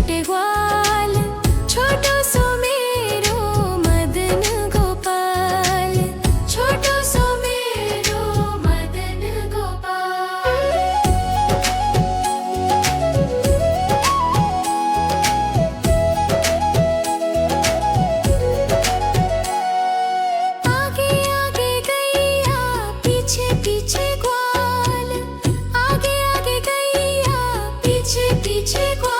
छोटे ग्वाल, छोटो सो मेरो मदन गोपाल, छोटो सो मेरो मदन गोपाल। आगे आगे गैया, पीछे पीछे ग्वाल, आगे आगे गैया, पीछे पीछे ग्वाल।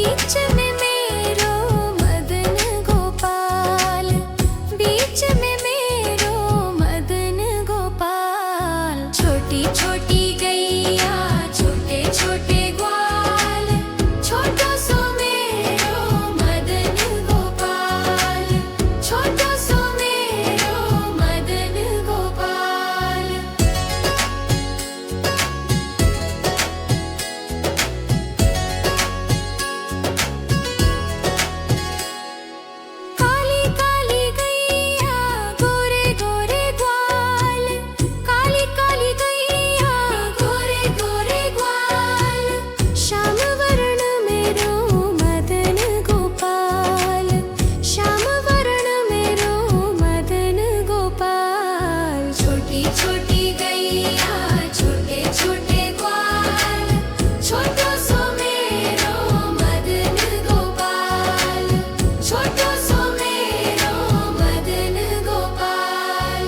बीच में मेरो मदन गोपाल, बीच में मेरो मदन गोपाल। छोटी छोटी गैया छोटे छोटे ग्वाल, छोटो सो मेरो मदन गोपाल, छोटो सो मेरो मदन गोपाल। काली काली गैया गोरे गोरे ग्वाल, काली काली गैया गोरे गोरे ग्वाल। श्याम वर्ण मेरो मदन गोपाल, श्याम वर्ण मेरो मदन गोपाल। छोटी छोटी गैया छोटे छोटे ग्वाल, छोटो सो मेरो मदन गोपाल, छोटो सो मेरो मदन गोपाल।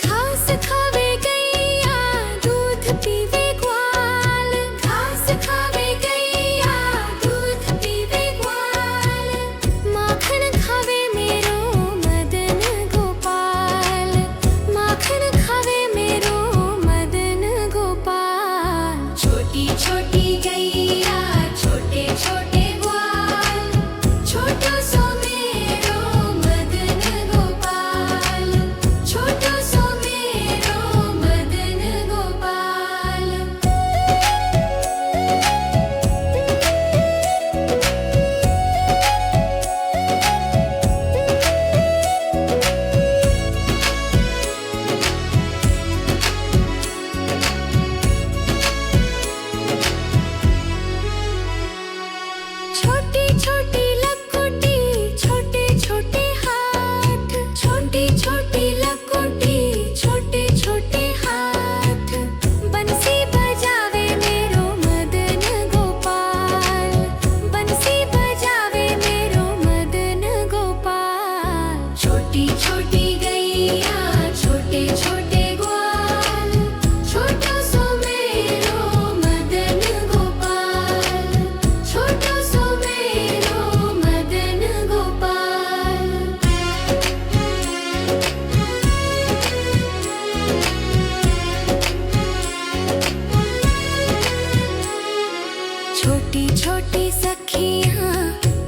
घास खावे गैया दूध पीवे ग्वाल, घास खावे गैया दूध पीवे ग्वाल। माखन खावे मेरो मदन गोपाल, माखन खावे मेरो मदन गोपाल। छोटी छोटी गैया छोटे छोटे ग्वाल, छोटो सो मेरो मदन गोपाल, छोटो सो मेरो मदन गोपाल। छोटी छोटी लकोटी छोटे छोटे हाथ, छोटी छोटी लकोटी छोटे छोटे हाथ। बंसी बजावे मेरो मदन गोपाल, बंसी बजावे मेरो मदन गोपाल। छोटी छोटी गैया छोटे छोटे ग्वाल, छोटो सो मेरो मदन गोपाल, छोटो सो मेरो मदन गोपाल। छोटी छोटी सखियाँ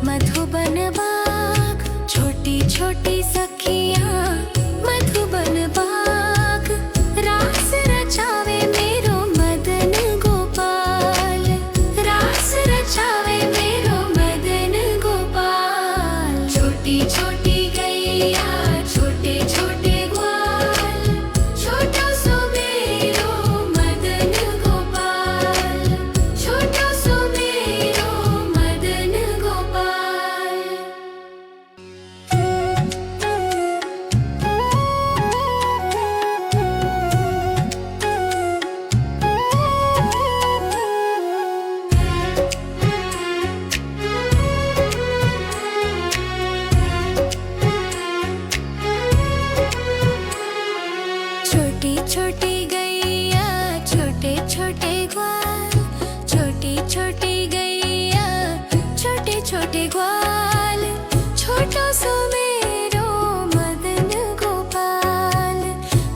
मधुबन बाग, छोटी छोटी सखियाँ मधुबन बाग। रास रचावे मेरो मदन गोपाल, रास रचावे मेरो मदन गोपाल। छोटी छोटी गैया छोटे छोटे ग्वाल, छोटो सो मेरो मदन गोपाल, छोटो सो मेरो मदन गोपाल। छोटी छोटी गैया छोटे छोटे ग्वाल, छोटी छोटी गैया छोटे छोटे ग्वाल। छोटो सो मेरो मदन गोपाल,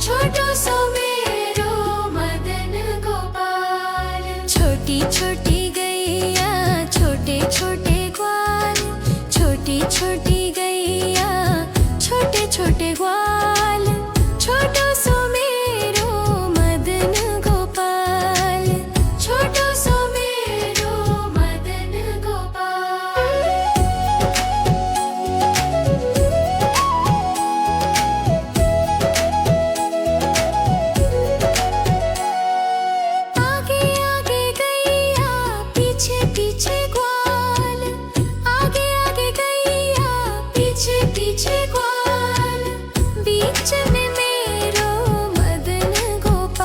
छोटो सो मेरो मदन गोपाल। छोटी छोटी गैया छोटे छोटे ग्वाल, छोटी छोटी गैया छोटे छोटे ग्वाल। छोटो सो मेरो मदन गोपाल, छोटो सो मेरो मदन गोपाल। आगे आगे गैया पीछे पीछे ग्वाल, आगे आगे गैया पीछे पीछे ग्वाल। बीच